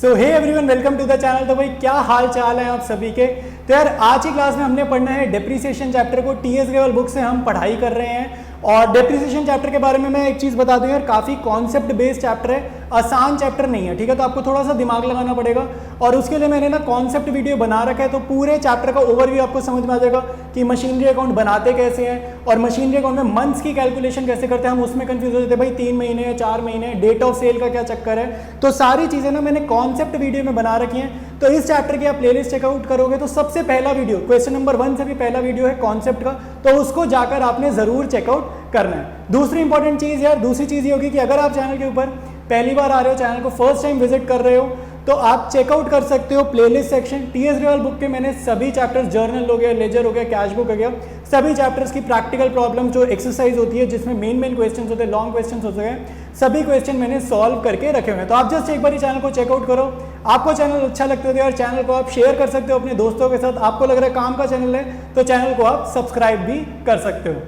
So hey everyone, welcome to the channel. तो भाई क्या हाल चाल है आप सभी के। तो यार आज की क्लास में हमने पढ़ना है डेप्रिसिएशन चैप्टर को। टीएस ग्रेवल बुक से हम पढ़ाई कर रहे हैं और डेप्रिसिएशन चैप्टर के बारे में मैं एक चीज़ बता दूं यार, काफ़ी कॉन्सेप्ट बेस्ड चैप्टर है, आसान चैप्टर नहीं है, ठीक है। तो आपको थोड़ा सा दिमाग लगाना पड़ेगा और उसके लिए मैंने ना कॉन्सेप्ट वीडियो बना रखा है। तो पूरे चैप्टर का ओवरव्यू आपको समझ में आ जाएगा कि मशीनरी अकाउंट बनाते कैसे हैं और मशीनरी अकाउंट में मंथ्स की कैलकुलेशन कैसे करते हैं। हम उसमें कंफ्यूज हो जाते हैं भाई 3 महीने या 4 महीने, डेट ऑफ सेल का क्या चक्कर है। तो सारी चीज़ें ना मैंने कॉन्सेप्ट वीडियो में बना रखी हैं। तो इस चैप्टर की आप प्लेलिस्ट चेकआउट करोगे तो सबसे पहला वीडियो क्वेश्चन नंबर 1 से भी पहला वीडियो है कॉन्सेप्ट का, तो उसको जाकर आपने जरूर चेकआउट करना है। दूसरी इंपॉर्टेंट चीज़ यार, दूसरी चीज़ ये होगी कि अगर आप चैनल के ऊपर पहली बार आ रहे हो, चैनल को फर्स्ट टाइम विजिट कर रहे हो, तो आप चेकआउट कर सकते हो playlist section. TS Grewal book के मैंने सभी चैप्टर्स, जर्नल हो गया, लेजर हो गया, कैश बुक हो गया, सभी चैप्टर्स की प्रैक्टिकल प्रॉब्लम जो एक्सरसाइज होती है जिसमें मेन क्वेश्चंस होते हैं, लॉन्ग क्वेश्चंस होते हैं, सभी क्वेश्चन मैंने सॉल्व करके रखे हुए हैं। तो आप जस्ट एक बार चैनल को चेकआउट करो। आपको चैनल अच्छा लगता है तो यार चैनल को आप शेयर कर सकते हो अपने दोस्तों के साथ। आपको लग रहा है काम का चैनल है तो चैनल को आप सब्सक्राइब भी कर सकते हो।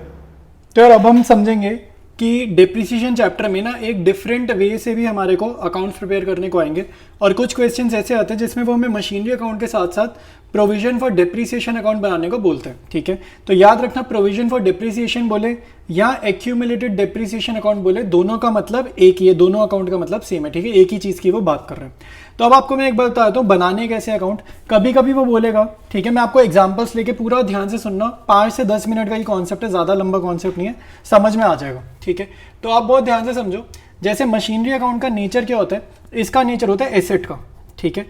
तो यार अब हम समझेंगे कि डेप्रिसिएशन चैप्टर में ना एक डिफरेंट वे से भी हमारे को अकाउंट्स प्रिपेयर करने को आएंगे और कुछ क्वेश्चंस ऐसे आते हैं जिसमें वो हमें मशीनरी अकाउंट के साथ साथ प्रोविजन फॉर डेप्रिसिएशन अकाउंट बनाने को बोलते हैं, ठीक है। तो याद रखना, प्रोविजन फॉर डेप्रिसिएशन बोले या एक्यूमुलेटेड डेप्रिसिएशन अकाउंट बोले, दोनों का मतलब एक ही है, दोनों अकाउंट का मतलब सेम है, ठीक है। एक ही चीज़ की वो बात कर रहे हैं। तो अब आपको मैं एक बात बताता हूँ, बनाने कैसे अकाउंट। कभी कभी वो बोलेगा, ठीक है, मैं आपको एग्जांपल्स लेके पूरा ध्यान से सुनना, 5 से 10 मिनट का ही कॉन्सेप्ट है, ज़्यादा लंबा कॉन्सेप्ट नहीं है, समझ में आ जाएगा, ठीक है। तो आप बहुत ध्यान से समझो। जैसे मशीनरी अकाउंट का नेचर क्या होता है, इसका नेचर होता है एसेट का, ठीक है,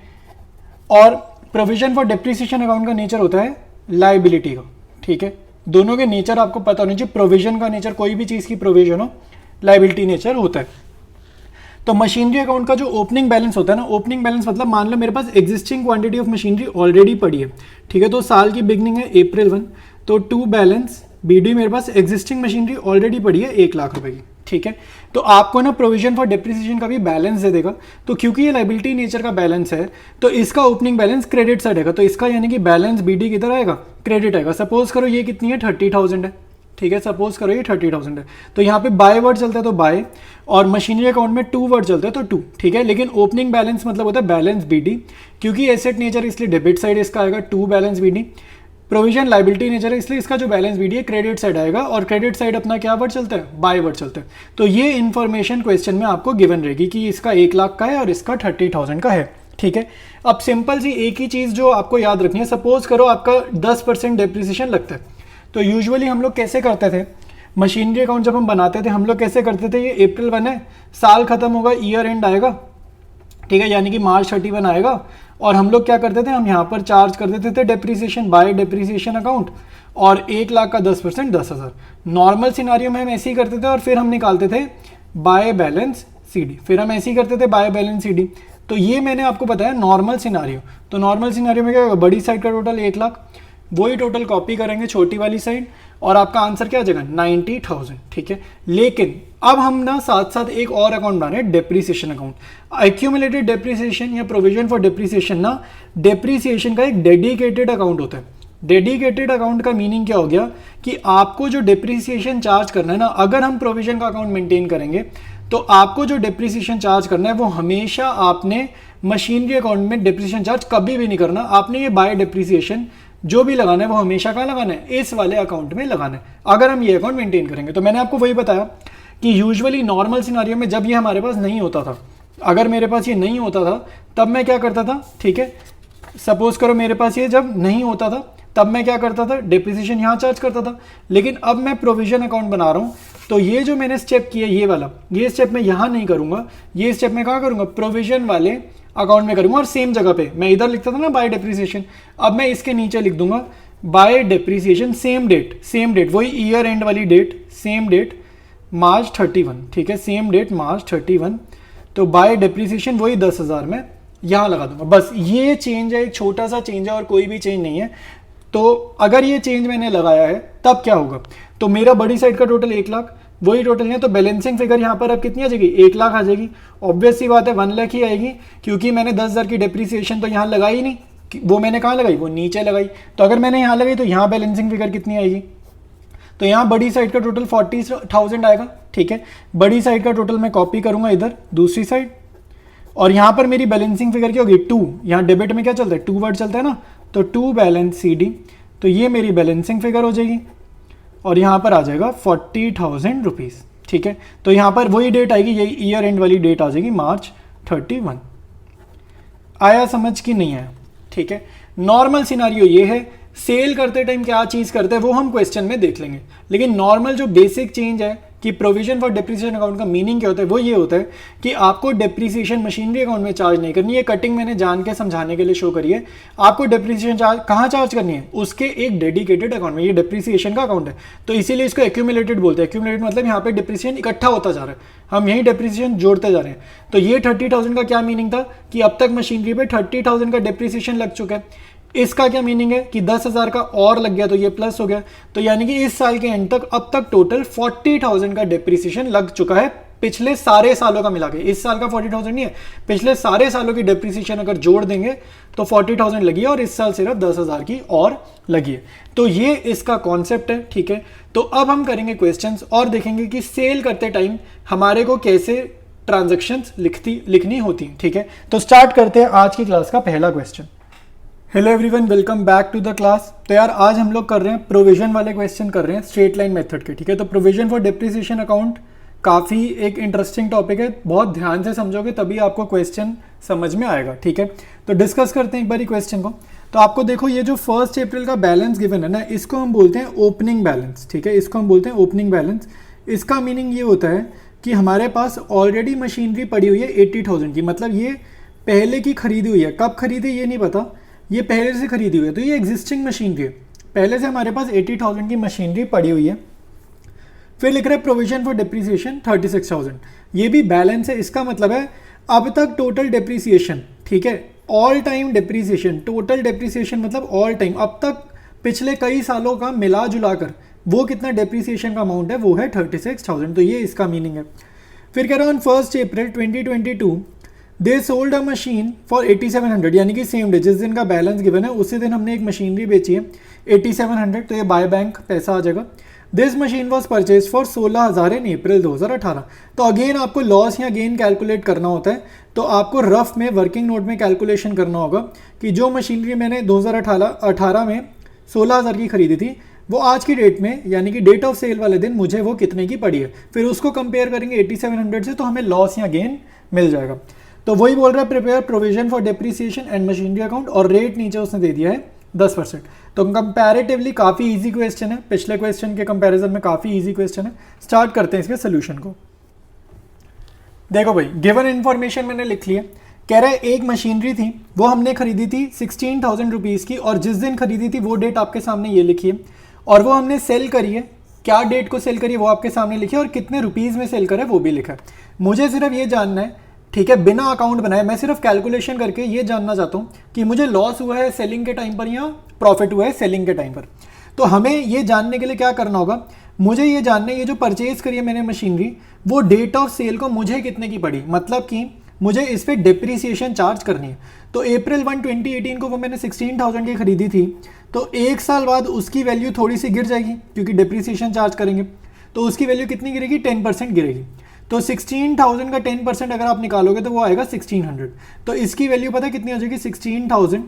और प्रोविजन फॉर डेप्रिसिएशन अकाउंट का नेचर होता है लायबिलिटी का, ठीक है। दोनों के नेचर आपको पता होना चाहिए। प्रोविजन का नेचर, कोई भी चीज़ की प्रोविजन हो, लायबिलिटी नेचर होता है। तो मशीनरी अकाउंट का जो ओपनिंग बैलेंस होता है ना, ओपनिंग बैलेंस मतलब मान लो मेरे पास existing quantity of machinery already पड़ी है, ठीक है। तो साल की बिगनिंग है अप्रैल 1, तो टू बैलेंस बीडी मेरे पास एग्जिस्टिंग मशीनरी ऑलरेडी पड़ी है 1 लाख रुपए की, ठीक है। तो आपको ना प्रोविजन फॉर डेप्रिसिएशन का भी बैलेंस दे देगा। तो क्योंकि ये लायबिलिटी नेचर का बैलेंस है तो इसका ओपनिंग बैलेंस क्रेडिट साइड आएगा। तो इसका यानी कि बैलेंस बीडी किधर आएगा, क्रेडिट आएगा। सपोज करो ये कितनी है, 30,000 है, ठीक है। सपोज करो ये 30,000 है, तो यहाँ पे बाय वर्ड चलता है तो बाय, और मशीनरी अकाउंट में टू वर्ड चलता है तो टू, ठीक है। लेकिन ओपनिंग बैलेंस मतलब होता है बैलेंस बीडी, क्योंकि एसेट नेचर इसलिए डेबिट साइड इसका आएगा to balance BD. Provision liability nature है इसलिए इसका जो बैलेंस बीडी है क्रेडिट साइड आएगा, और क्रेडिट साइड अपना क्या वर्ड चलता है, बाय वर्ड चलता है। तो ये इन्फॉर्मेशन क्वेश्चन में आपको गिवन रहेगी कि इसका 1 लाख का है और इसका 30,000 का है, ठीक है। अब सिंपल सी एक ही चीज़ जो आपको याद रखनी है, सपोज करो आपका 10% डेप्रिसिएशन लगता है। तो यूजुअली हम लोग कैसे करते थे, मशीनरी अकाउंट जब हम बनाते थे हम लोग कैसे करते थे, ये अप्रैल 1 है, साल खत्म होगा, ईयर एंड आएगा, ठीक है, यानी कि मार्च 31 आएगा, और हम लोग क्या करते थे, हम यहाँ पर चार्ज कर देते थे डेप्रिसिएशन बाय डेप्रिसिएशन अकाउंट, और 1 लाख का 10% 10,000। नॉर्मल सिनारियो में हम ऐसे ही करते थे और फिर हम निकालते थे बाय बैलेंस सीडी, फिर हम ऐसे ही करते थे बाय बैलेंस सीडी। तो ये मैंने आपको बताया नॉर्मल सिनारियो। तो नॉर्मल सिनारियो में क्या होगा, बड़ी साइड का टोटल 1 लाख, वही टोटल कॉपी करेंगे छोटी वाली साइड, और आपका आंसर क्या आ जाएगा, 90,000, ठीक है। लेकिन अब हम ना साथ साथ एक और अकाउंट बना रहे हैं, डेप्रिसिएशन अकाउंट। एक्यूमुलेटेड डेप्रिसिएशन या प्रोविजन फॉर डेप्रिसिएशन ना, डेप्रिसिएशन का एक डेडिकेटेड अकाउंट होता है। डेडिकेटेड अकाउंट का मीनिंग क्या हो गया कि आपको जो डेप्रिसिएशन चार्ज करना है ना, अगर हम प्रोविजन का अकाउंट मेंटेन करेंगे तो आपको जो डेप्रिसिएशन चार्ज करना है वो हमेशा आपने मशीनरी अकाउंट में डेप्रिसिएशन चार्ज कभी भी नहीं करना। आपने ये बाय डेप्रिसिएशन जो भी लगाना है वो हमेशा कहाँ लगाना है, इस वाले अकाउंट में लगाना है, अगर हम ये अकाउंट मेंटेन करेंगे। तो मैंने आपको वही बताया कि यूजुअली नॉर्मल सिनारियो में जब ये हमारे पास नहीं होता था, अगर मेरे पास ये नहीं होता था तब मैं क्या करता था, ठीक है। सपोज करो मेरे पास ये जब नहीं होता था तब मैं क्या करता था, डेप्रिसिएशन यहाँ चार्ज करता था। लेकिन अब मैं प्रोविजन अकाउंट बना रहा हूँ तो ये जो मैंने स्टेप किया ये वाला, ये स्टेप मैं यहाँ नहीं करूँगा, ये स्टेप मैं कहाँ करूँगा, प्रोविजन वाले अकाउंट में करूँगा। और सेम जगह पे मैं इधर लिखता था ना बाय डेप्रिसिएशन, अब मैं इसके नीचे लिख दूंगा बाय डेप्रिसिएशन सेम डेट, वही ईयर एंड वाली डेट, सेम डेट मार्च 31, ठीक है, सेम डेट मार्च 31। तो बाय डेप्रिसिएशन वही 10,000 में यहाँ लगा दूंगा। बस ये चेंज है, एक छोटा सा चेंज है और कोई भी चेंज नहीं है। तो अगर ये चेंज मैंने लगाया है तब क्या होगा, तो मेरा बड़ी साइड का टोटल 1 लाख, वही टोटल है, तो बैलेंसिंग फिगर यहाँ पर अब कितनी आ जाएगी, 1 लाख आ जाएगी। ऑब्वियस सी बात है 1 लाख ही आएगी, क्योंकि मैंने 10,000 की डेप्रिसिएशन तो यहाँ लगाई नहीं, वो मैंने कहाँ लगाई, वो नीचे लगाई। तो अगर मैंने यहाँ लगाई तो यहाँ बैलेंसिंग फिगर कितनी आएगी, तो यहाँ बड़ी साइड का टोटल 40,000 आएगा, ठीक है। बड़ी साइड का टोटल मैं कॉपी करूंगा इधर दूसरी साइड, और यहाँ पर मेरी बैलेंसिंग फिगर क्या होगी 2, यहाँ डेबिट में क्या चलता है 2 वर्ड चलता है ना, तो 2 बैलेंस CD, तो ये मेरी बैलेंसिंग फिगर हो जाएगी और यहाँ पर आ जाएगा 40,000 रुपीज़। ठीक है, तो यहाँ पर वही डेट आएगी, यही ईयर एंड वाली डेट आ जाएगी March 31। आया समझ कि नहीं आया? ठीक है, नॉर्मल सिनारियो ये है, सेल करते टाइम क्या चीज़ करते हैं वो हम क्वेश्चन में देख लेंगे, लेकिन नॉर्मल जो बेसिक चेंज है कि प्रोविजन फॉर डेप्रिसिएशन अकाउंट का मीनिंग क्या होता है, वो ये होता है कि आपको डेप्रिसिएशन मशीनरी अकाउंट में चार्ज नहीं करनी है। कटिंग मैंने जान के समझाने के लिए शो करी है। आपको डेप्रिसिएशन चार्ज कहाँ चार्ज करनी है, उसके एक डेडिकेटेड अकाउंट में। ये डेप्रिसिएशन का अकाउंट है, तो इसीलिए इसको एक्यूमुलेटेड बोलते हैं। एक्यूमुलेटेड मतलब यहाँ पे डेप्रिसिएशन इकट्ठा होता जा रहा है, हम यही डेप्रिसिएशन जोड़ते जा रहे हैं। तो ये 30,000 का क्या मीनिंग था कि अब तक मशीनरी पे 30,000 का डेप्रिसिएशन लग चुका है। इसका क्या मीनिंग है कि 10,000 का और लग गया तो ये प्लस हो गया, तो यानी कि इस साल के एंड तक अब तक टोटल 40,000 का डेप्रिसिएशन लग चुका है पिछले सारे सालों का मिला के। इस साल का 40,000 नहीं है, पिछले सारे सालों की डेप्रिसिएशन अगर जोड़ देंगे तो 40,000 लगी है और इस साल सिर्फ 10,000 की और लगी है। तो ये इसका कॉन्सेप्ट है। ठीक है, तो अब हम करेंगे क्वेश्चंस और देखेंगे कि सेल करते टाइम हमारे को कैसे ट्रांजेक्शन्स लिखनी होती है। ठीक है, तो स्टार्ट करते हैं आज की क्लास का पहला question. Hello everyone, welcome back to the class. तो यार आज हम लोग कर रहे हैं प्रोविजन वाले क्वेश्चन कर रहे हैं स्ट्रेट लाइन मेथड के। ठीक है, तो प्रोविजन फॉर डेप्रिसिएशन अकाउंट काफ़ी एक इंटरेस्टिंग टॉपिक है, बहुत ध्यान से समझोगे तभी आपको क्वेश्चन समझ में आएगा। ठीक है, तो डिस्कस करते हैं एक बारी क्वेश्चन को। तो आपको देखो ये जो 1 अप्रैल का बैलेंस गिवन है ना, इसको हम बोलते हैं ओपनिंग बैलेंस। ठीक है, इसको हम बोलते हैं ओपनिंग बैलेंस। इसका मीनिंग ये होता है कि हमारे पास ऑलरेडी मशीनरी पड़ी हुई है 80,000 की, मतलब ये पहले की खरीदी हुई है। कब खरीदी ये नहीं पता, ये पहले से खरीदी हुई है, तो ये एग्जिस्टिंग मशीनरी है। पहले से हमारे पास 80,000 की मशीनरी पड़ी हुई है। फिर लिख रहे हैं प्रोविजन फॉर डेप्रिसिएशन 36,000, ये भी बैलेंस है। इसका मतलब है अब तक टोटल डेप्रिसिएशन, ठीक है, all time depreciation, total depreciation मतलब ऑल टाइम, अब तक पिछले कई सालों का मिला जुला कर वो कितना डेप्रिसिएशन का अमाउंट है, वो है 36,000। तो ये इसका मीनिंग है। फिर कह रहा हूँ 1 अप्रैल 2022 they sold a machine for 8700, यानी कि सेम डे जिस दिन का बैलेंस गिवन है उसी दिन हमने एक मशीनरी बेची है 8700, तो ये बाय बैंक पैसा आ जाएगा। This machine was purchase for 16,000 इन अप्रैल 2018। तो अगेन आपको लॉस या गेन कैलकुलेट करना होता है, तो आपको रफ में वर्किंग नोट में कैलकुलेशन करना होगा कि जो मशीनरी मैंने 2018 में 16,000 की खरीदी थी वो आज की डेट में यानी कि डेट ऑफ सेल वाले दिन मुझे वो कितने की पड़ी है। फिर उसको कंपेयर करेंगे 8700 से, तो हमें लॉस या गेन मिल जाएगा। तो वही बोल रहा है prepare provision for depreciation and machinery account, और रेट नीचे उसने दे दिया है 10%। तो कंपैरेटिवली काफ़ी इजी क्वेश्चन है, पिछले क्वेश्चन के कंपैरिजन में काफ़ी इजी क्वेश्चन है। स्टार्ट करते हैं इसके सोल्यूशन को। देखो भाई, गिवन इन्फॉर्मेशन मैंने लिख लिया। कह रहा है एक मशीनरी थी, वो हमने खरीदी थी 16,000 रुपीज़ की, और जिस दिन खरीदी थी वो डेट आपके सामने ये लिखी है, और वो हमने सेल करी है, क्या डेट को सेल करी है वो आपके सामने लिखी है, और कितने रुपीज़ में सेल करा है वो भी लिखा है। मुझे सिर्फ ये जानना है, ठीक है, बिना अकाउंट बनाए मैं सिर्फ कैलकुलेशन करके ये जानना चाहता हूँ कि मुझे लॉस हुआ है सेलिंग के टाइम पर या प्रॉफिट हुआ है सेलिंग के टाइम पर। तो हमें ये जानने के लिए क्या करना होगा, मुझे ये जानना है ये जो परचेज करी है मैंने मशीनरी, वो डेट ऑफ सेल को मुझे कितने की पड़ी, मतलब कि मुझे इस पर डेप्रीसिएशन चार्ज करनी है। तो अप्रैल 1, 2018 को वो मैंने 16,000 की खरीदी थी, तो एक साल बाद उसकी वैल्यू थोड़ी सी गिर जाएगी क्योंकि डेप्रीसिएशन चार्ज करेंगे, तो उसकी वैल्यू कितनी गिरेगी, 10% गिरेगी। तो 16,000 का 10% अगर आप निकालोगे तो वो आएगा 1600। तो इसकी वैल्यू पता है कितनी हो जाएगी, 16,000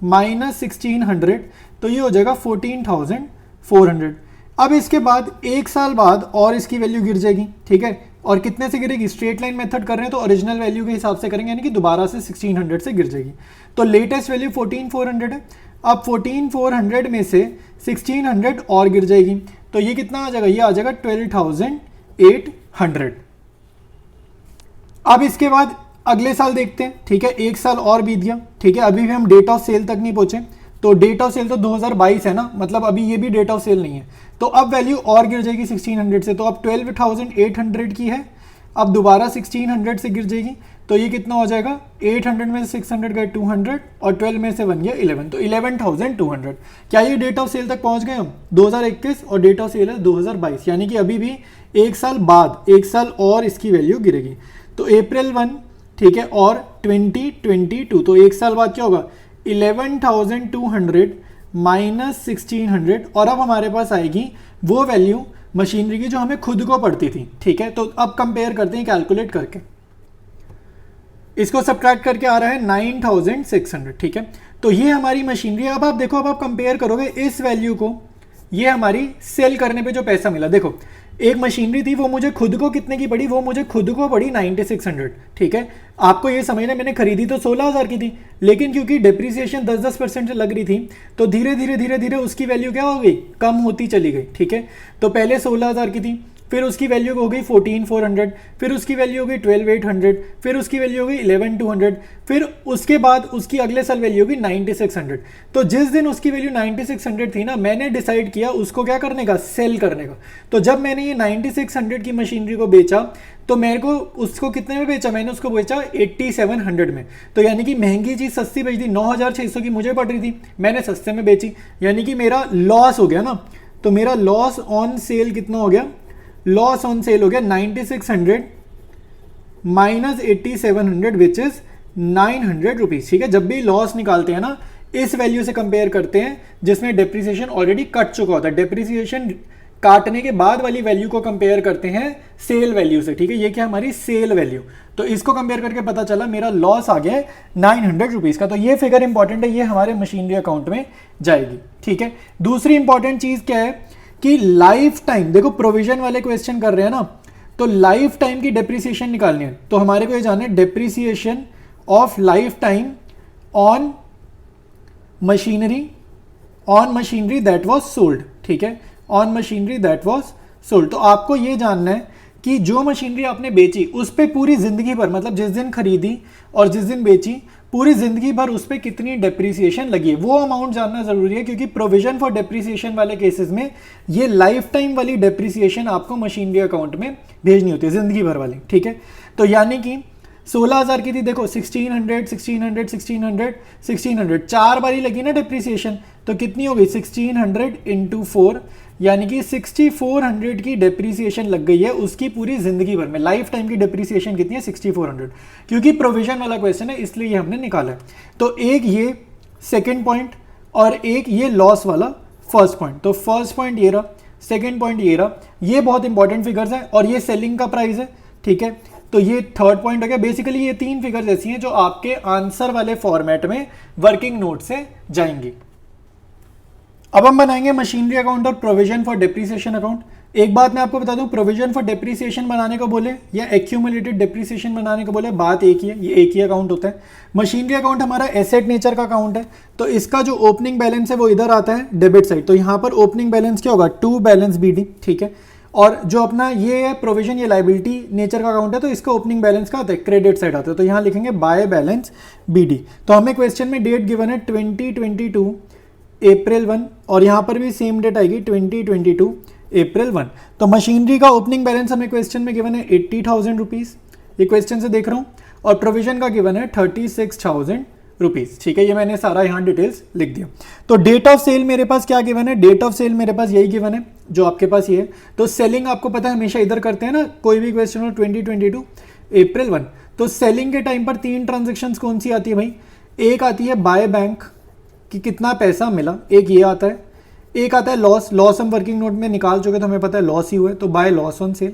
माइनस 1600, तो ये हो जाएगा 14,400। अब इसके बाद एक साल बाद और इसकी वैल्यू गिर जाएगी, ठीक है, और कितने से गिरेगी, स्ट्रेट लाइन मेथड कर रहे हैं तो ओरिजिनल वैल्यू के हिसाब से करेंगे, यानी कि दोबारा से 1600 से गिर जाएगी। तो लेटेस्ट वैल्यू 14,400 है। अब 14,400 में से 1600 और गिर जाएगी, तो ये कितना आ जाएगा, ये आ जाएगा 12,800। अब इसके बाद अगले साल देखते हैं, ठीक है, एक साल और बीत गया, ठीक है, अभी भी हम डेट ऑफ सेल तक नहीं पहुंचे। तो डेट ऑफ सेल तो 2022 है ना, मतलब अभी ये भी डेट ऑफ सेल नहीं है, तो अब वैल्यू और गिर जाएगी 1600 से, तो अब 12,800 की है, अब दोबारा 1600 से गिर जाएगी, तो ये कितना हो जाएगा, 800 में से 600 गए 200, और 12 में से बन गया 11, तो 11,200। क्या ये डेट ऑफ सेल तक पहुंच गए हम 2021, और डेट ऑफ सेल है 2022, यानी कि अभी भी एक साल बाद एक साल और इसकी वैल्यू गिरेगी। तो अप्रैल 1, ठीक है, और 2022, तो एक साल बाद क्या होगा, 11,200 माइनस 1600, और अब हमारे पास आएगी वो वैल्यू मशीनरी की जो हमें खुद को पड़ती थी, ठीक है। तो अब कंपेयर करते हैं कैलकुलेट करके। इसको सब्ट्रैक्ट करके आ रहा है 9600, ठीक है। तो ये हमारी मशीनरी। अब आप देखो, अब आप कंपेयर करोगे इस वैल्यू को, ये हमारी सेल करने पे जो पैसा मिला, देखो एक मशीनरी थी, वो मुझे खुद को कितने की पड़ी, वो मुझे खुद को पड़ी 9600, ठीक है। आपको ये समझना, मैंने खरीदी तो 16000 की थी, लेकिन क्योंकि डिप्रिसिएशन 10% से लग रही थी, तो धीरे धीरे धीरे धीरे उसकी वैल्यू क्या हो गई, कम होती चली गई, ठीक है। तो पहले 16000 की थी, फिर उसकी वैल्यू हो गई 14400, फिर उसकी वैल्यू हो गई 12800, फिर उसकी वैल्यू हो गई 11200, फिर उसके बाद उसकी अगले साल वैल्यू होगी 9600। तो जिस दिन उसकी वैल्यू 9600 थी ना, मैंने डिसाइड किया उसको क्या करने का, सेल करने का। तो जब मैंने ये 9600 की मशीनरी को बेचा, तो मेरे को उसको कितने में बेचा, मैंने उसको बेचा 8700 में। तो यानी कि महंगी चीज़ सस्ती बेच दी, 9600 की मुझे पड़ रही थी, मैंने सस्ते में बेची, यानी कि मेरा लॉस हो गया ना। तो मेरा लॉस ऑन सेल कितना हो गया, लॉस ऑन सेल हो गया 9600 माइनस 8700 विच इज 900 रुपीज, ठीक है। जब भी लॉस निकालते हैं ना, इस वैल्यू से कंपेयर करते हैं जिसमें डेप्रिसिएशन ऑलरेडी कट चुका होता है। डेप्रिसिएशन काटने के बाद वाली वैल्यू को कंपेयर करते हैं सेल वैल्यू से, ठीक है। ये क्या हमारी सेल वैल्यू, तो इसको कंपेयर करके पता चला मेरा लॉस आ गया है 900 रुपीज का। तो ये फिगर इंपॉर्टेंट है, ये हमारे मशीनरी अकाउंट में जाएगी, ठीक है। दूसरी इंपॉर्टेंट चीज क्या है कि लाइफ टाइम, देखो प्रोविजन वाले क्वेश्चन कर रहे हैं ना, तो लाइफ टाइम की डेप्रिसिएशन निकालनी है। तो हमारे को ये जानना है depreciation of life time on machinery that was sold, ठीक है, on machinery that was sold. तो आपको ये जानना है कि जो मशीनरी आपने बेची उस पर पूरी जिंदगी भर, मतलब जिस दिन खरीदी और जिस दिन बेची, पूरी जिंदगी भर उस पर कितनी डेप्रिसिएशन लगी है, वो अमाउंट जानना जरूरी है। क्योंकि प्रोविजन फॉर डेप्रिसिएशन वाले केसेस में ये लाइफ टाइम वाली डेप्रिसिएशन आपको मशीनरी अकाउंट में भेजनी होती है, जिंदगी भर वाली, ठीक है। तो यानी कि 16000 की थी, देखो 1600 चार बारी लगी ना डेप्रिसिएशन, तो कितनी हो गई 1600 इंटू 4, यानी कि 6400 की डेप्रिसिएशन लग गई है उसकी पूरी जिंदगी भर में। लाइफ टाइम की डेप्रिसिएशन कितनी है 6400, क्योंकि प्रोविजन वाला क्वेश्चन है इसलिए ये हमने निकाला है। तो एक ये सेकंड पॉइंट और एक ये लॉस वाला फर्स्ट पॉइंट। तो फर्स्ट पॉइंट ये रहा, सेकंड पॉइंट ये रहा, ये बहुत इंपॉर्टेंट फिगर्स हैं, और ये सेलिंग का प्राइस है, ठीक है। तो ये थर्ड पॉइंट हो गया। बेसिकली ये तीन फिगर्स ऐसी हैं जो आपके आंसर वाले फॉर्मेट में वर्किंग नोट से जाएंगी। अब हम बनाएंगे मशीनरी अकाउंट और प्रोविजन फॉर डेप्रिसिएशन अकाउंट। एक बात मैं आपको बता दूं, प्रोविजन फॉर डेप्रिसिएशन बनाने को बोले या एक्यूमुलेटेड डेप्रिसिएशन बनाने को बोले, बात एक ही है, ये एक ही अकाउंट होता है। मशीनरी अकाउंट हमारा एसेट नेचर का अकाउंट है, तो इसका जो ओपनिंग बैलेंस है वो इधर आता है डेबिट साइड। तो यहाँ पर ओपनिंग बैलेंस क्या होगा, टू बैलेंस BD, ठीक है। और जो अपना ये है प्रोविजन, ये लाइबिलिटी नेचर का अकाउंट है, तो इसका ओपनिंग बैलेंस का आता है क्रेडिट साइड आता है। तो यहाँ लिखेंगे बाय बैलेंस BD। तो हमें क्वेश्चन में डेट गिवन है 2022 अप्रैल 1, और यहाँ पर भी सेम डेट आएगी 2022 अप्रैल 1। तो मशीनरी का ओपनिंग बैलेंस हमें क्वेश्चन में गिवन है 80,000 रुपीज़, ये क्वेश्चन से देख रहा हूँ, और प्रोविजन का गिवन है 36,000 रुपीज़, ठीक है। ये मैंने सारा यहाँ डिटेल्स लिख दिया। तो डेट ऑफ सेल मेरे पास क्या गिवन है, डेट ऑफ सेल मेरे पास यही गिवन है जो आपके पास ये है। तो सेलिंग आपको पता है हमेशा इधर करते हैं ना, कोई भी क्वेश्चन हो 2022 अप्रैल 1। तो सेलिंग के टाइम पर तीन ट्रांजेक्शन्स कौन सी आती है भाई, एक आती है बाय बैंक कि कितना पैसा मिला, एक ये आता है, एक आता है लॉस, लॉस हम वर्किंग नोट में निकाल चुके तो हमें पता है लॉस ही हुआ है, तो बाय लॉस ऑन सेल।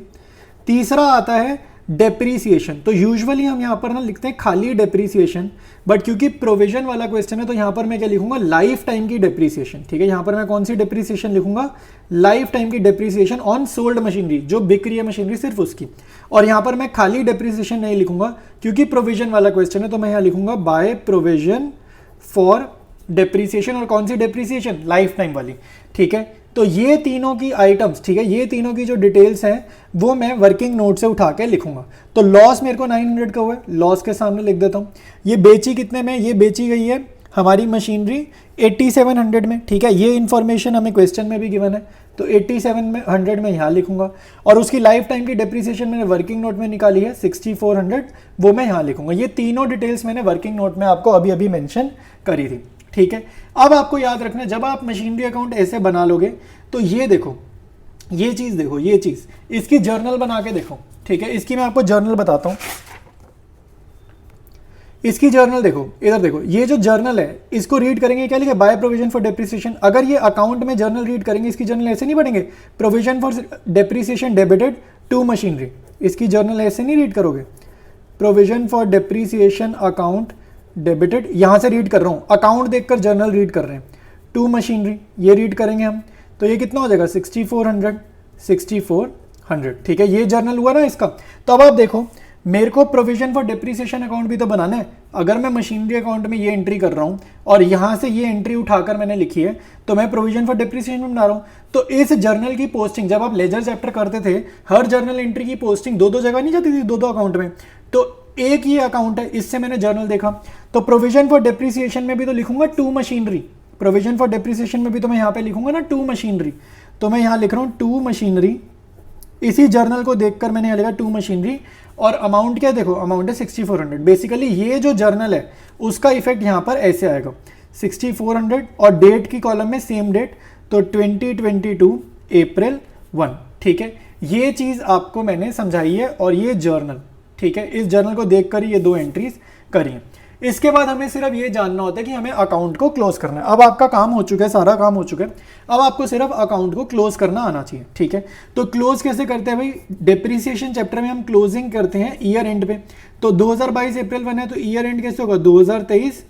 तीसरा आता है डेप्रीसिएशन। तो यूजुअली हम यहाँ पर ना लिखते हैं खाली डेप्रीसिएशन, बट क्योंकि प्रोविजन वाला क्वेश्चन है तो यहाँ पर मैं क्या लिखूंगा, लाइफ टाइम की डेप्रीसिएशन, ठीक है। यहाँ पर मैं कौन सी डेप्रीसिएशन लिखूंगा, लाइफ टाइम की डेप्रीसिएशन ऑन सोल्ड मशीनरी, जो बिक रही है मशीनरी सिर्फ उसकी। और यहाँ पर मैं खाली डेप्रीसिएशन नहीं लिखूंगा क्योंकि प्रोविजन वाला क्वेश्चन है, तो मैं यहाँ लिखूंगा बाय प्रोविजन फॉर डेप्रीसिएशन। और कौन सी डेप्रीसिएशन, लाइफ टाइम वाली, ठीक है। तो ये तीनों की आइटम्स, ठीक है, ये तीनों की जो डिटेल्स हैं वो मैं वर्किंग नोट से उठा के लिखूंगा। तो लॉस मेरे को 900 का हुआ है, लॉस के सामने लिख देता हूँ। ये बेची कितने में, ये बेची गई है हमारी मशीनरी 8700 में, ठीक है। ये इन्फॉर्मेशन हमें क्वेश्चन में भी गिवन है, तो 8700 में यहाँ लिखूंगा। और उसकी लाइफ टाइम की डेप्रीसिएशन मैंने वर्किंग नोट में निकाली है 6400, वो मैं यहाँ लिखूंगा। ये तीनों डिटेल्स मैंने वर्किंग नोट में आपको अभी अभी मेंशन करी थी, ठीक है। अब आपको याद रखना, जब आप मशीनरी अकाउंट ऐसे बना लोगे तो ये देखो, ये चीज़ देखो, ये चीज़, इसकी जर्नल बना के देखो, ठीक है। इसकी मैं आपको जर्नल बताता हूँ, इसकी जर्नल देखो, इधर देखो, ये जो जर्नल है इसको रीड करेंगे, क्या लिखा, बाय प्रोविजन फॉर डेप्रिसिएशन। अगर ये अकाउंट में जर्नल रीड करेंगे, इसकी जर्नल ऐसे नहीं पढ़ेंगे, provision for depreciation debited to machinery, इसकी जर्नल ऐसे नहीं रीड करोगे, provision for depreciation account debited, यहाँ से रीड कर रहा हूँ, अकाउंट देखकर जर्नल रीड कर रहे हैं, टू मशीनरी ये रीड करेंगे हम, तो ये कितना हो जाएगा 6400, ठीक है, ये जर्नल हुआ ना इसका। तो अब आप देखो मेरे को प्रोविजन फॉर डेप्रीसिएशन अकाउंट भी तो बनाना है। अगर मैं मशीनरी अकाउंट में ये एंट्री कर रहा हूँ और यहाँ से ये एंट्री उठाकर मैंने लिखी है, तो मैं प्रोविजन फॉर डेप्रीसिएशन में बना रहा हूँ। तो इस जर्नल की पोस्टिंग, जब आप लेजर चैप्टर करते थे, हर जर्नल एंट्री की पोस्टिंग दो दो जगह नहीं जाती थी, दो दो अकाउंट में, तो एक ही अकाउंट है, इससे मैंने जर्नल देखा। तो प्रोविजन फॉर डेप्रीसिएशन में भी तो लिखूंगा to machinery, provision for depreciation में भी तो मैं यहाँ पे लिखूंगा ना टू मशीनरी, तो मैं यहाँ लिख रहा हूँ टू मशीनरी, इसी जर्नल को देखकर मैंने यहाँ लिखा टू मशीनरी। और अमाउंट क्या देखो, अमाउंट है 6400। बेसिकली ये जो जर्नल है उसका इफेक्ट यहाँ पर ऐसे आएगा 6400, और डेट की कॉलम में सेम डेट, तो 2022 अप्रैल 1, ठीक है। ये चीज़ आपको मैंने समझाई है, और ये जर्नल, ठीक है, इस जर्नल को देखकर ये दो एंट्रीज करी हैं। इसके बाद हमें सिर्फ ये जानना होता है कि हमें अकाउंट को क्लोज करना है। अब आपका काम हो चुका है, सारा काम हो चुका है, अब आपको सिर्फ अकाउंट को क्लोज करना आना चाहिए, ठीक है। तो क्लोज कैसे करते हैं भाई, डेप्रीसिएशन चैप्टर में हम क्लोजिंग करते हैं ईयर एंड पे। तो 2022 अप्रैल 1 है, तो ईयर एंड कैसे होगा 2023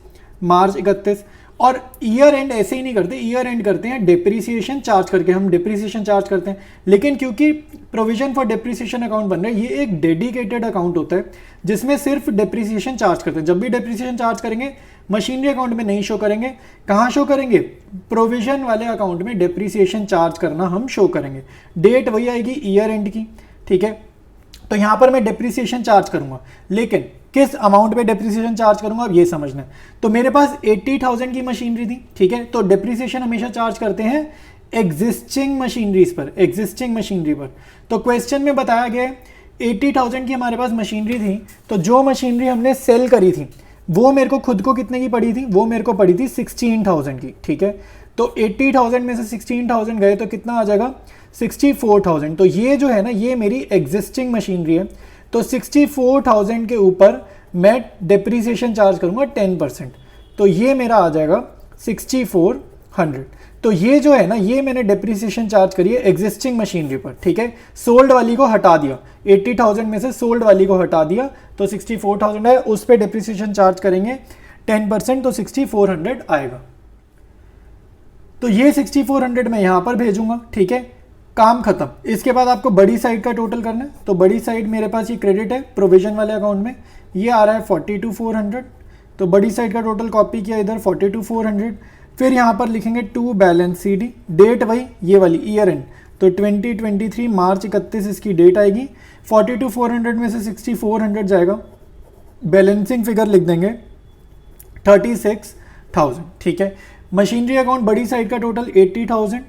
मार्च 31। और ईयर एंड ऐसे ही नहीं करते, ईयर एंड करते हैं डेप्रीसिएशन चार्ज करके, हम डेप्रीसिएशन चार्ज करते हैं। लेकिन क्योंकि प्रोविजन फॉर डेप्रीसिएशन अकाउंट बन रहा है, ये एक डेडिकेटेड अकाउंट होता है जिसमें सिर्फ डेप्रीसिएशन चार्ज करते हैं। जब भी डेप्रीसिएशन चार्ज करेंगे मशीनरी अकाउंट में नहीं शो करेंगे, कहाँ शो करेंगे, प्रोविजन वाले अकाउंट में डेप्रीसिएशन चार्ज करना हम शो करेंगे। डेट वही आएगी ईयर एंड की, ठीक है। तो यहाँ पर मैं डेप्रीसिएशन चार्ज करूंगा, लेकिन किस अमाउंट पे डेप्रीसिएशन चार्ज करूंगा अब ये समझना है। तो मेरे पास 80,000 की मशीनरी थी, ठीक है, तो डेप्रीसिएशन हमेशा चार्ज करते हैं एग्जिस्टिंग मशीनरीज पर, एग्जिस्टिंग मशीनरी पर। तो क्वेश्चन में बताया गया है 80,000 की हमारे पास मशीनरी थी, तो जो मशीनरी हमने सेल करी थी वो मेरे को खुद को कितने की पड़ी थी, वो मेरे को पड़ी थी 16,000 की, ठीक है। तो 80,000 में से 16,000 गए तो कितना आ जाएगा 64,000। तो ये जो है ना, ये मेरी एग्जिस्टिंग मशीनरी है, तो 64,000 के ऊपर मैं डेप्रीसिएशन चार्ज करूंगा 10%, तो ये मेरा आ जाएगा 6400। तो ये जो है ना, ये मैंने डेप्रीसिएशन चार्ज करी है एग्जिस्टिंग मशीनरी पर, ठीक है। सोल्ड वाली को हटा दिया, 80,000 में से सोल्ड वाली को हटा दिया, तो 64,000 है, उस पर डेप्रीसिएशन चार्ज करेंगे 10%, तो 6400 आएगा। तो ये 6400 मैं यहाँ पर भेजूंगा, ठीक है, काम खत्म। इसके बाद आपको बड़ी साइड का टोटल करना है, तो बड़ी साइड मेरे पास ये क्रेडिट है प्रोविजन वाले अकाउंट में, ये आ रहा है 42,400, तो बड़ी साइड का टोटल कॉपी किया इधर 42,400। फिर यहाँ पर लिखेंगे टू बैलेंस CD, डेट वही ये वाली ईयर एंड, तो 2023 मार्च 31 इसकी डेट आएगी। 42,400 में से 6400 जाएगा, बैलेंसिंग फिगर लिख देंगे 36,000, ठीक है। मशीनरी अकाउंट बड़ी साइड का टोटल 80,000,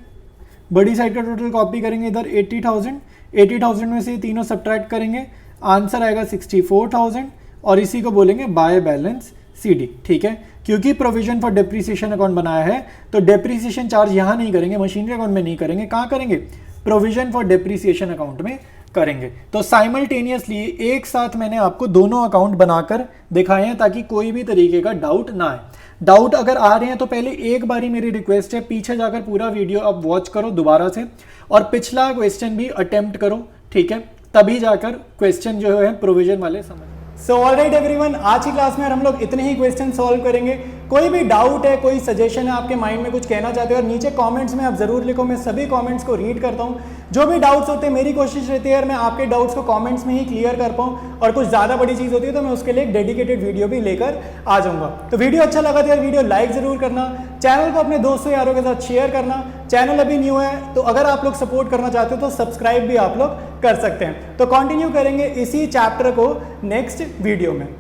बड़ी साइड का टोटल कॉपी करेंगे इधर 80,000, 80,000 में से तीनों सब्ट्रैक्ट करेंगे, आंसर आएगा 64,000, और इसी को बोलेंगे बाय बैलेंस CD, ठीक है। क्योंकि प्रोविजन फॉर डेप्रीसिएशन अकाउंट बनाया है, तो डेप्रीसिएशन चार्ज यहाँ नहीं करेंगे, मशीनरी अकाउंट में नहीं करेंगे, कहाँ करेंगे, प्रोविजन फॉर डेप्रीसिएशन अकाउंट में करेंगे। तो साइमल्टेनियसली एक साथ मैंने आपको दोनों अकाउंट बनाकर दिखाए हैं ताकि कोई भी तरीके का डाउट ना आए। डाउट अगर आ रहे हैं तो पहले एक बारी मेरी रिक्वेस्ट है, पीछे जाकर पूरा वीडियो अब वॉच करो दोबारा से, और पिछला क्वेश्चन भी अटेम्प्ट करो, ठीक है, तभी जाकर क्वेश्चन जो है प्रोविजन वाले समझ। सो ऑलराइट एवरीवन, आज की क्लास में हम लोग इतने ही क्वेश्चन सॉल्व करेंगे। कोई भी डाउट है, कोई सजेशन है, आपके माइंड में कुछ कहना चाहते हो और नीचे कमेंट्स में आप जरूर लिखो, मैं सभी कमेंट्स को रीड करता हूँ। जो भी डाउट्स होते हैं मेरी कोशिश रहती है यार मैं आपके डाउट्स को कमेंट्स में ही क्लियर कर पाऊँ, और कुछ ज़्यादा बड़ी चीज़ होती है तो मैं उसके लिए एक डेडिकेटेड वीडियो भी लेकर आ जाऊँगा। तो वीडियो अच्छा लगा तो यार वीडियो लाइक ज़रूर करना, चैनल को अपने दोस्तों यारों के साथ शेयर करना। चैनल अभी न्यू है तो अगर आप लोग सपोर्ट करना चाहते हो तो सब्सक्राइब भी आप लोग कर सकते हैं। तो कंटिन्यू करेंगे इसी चैप्टर को नेक्स्ट वीडियो में।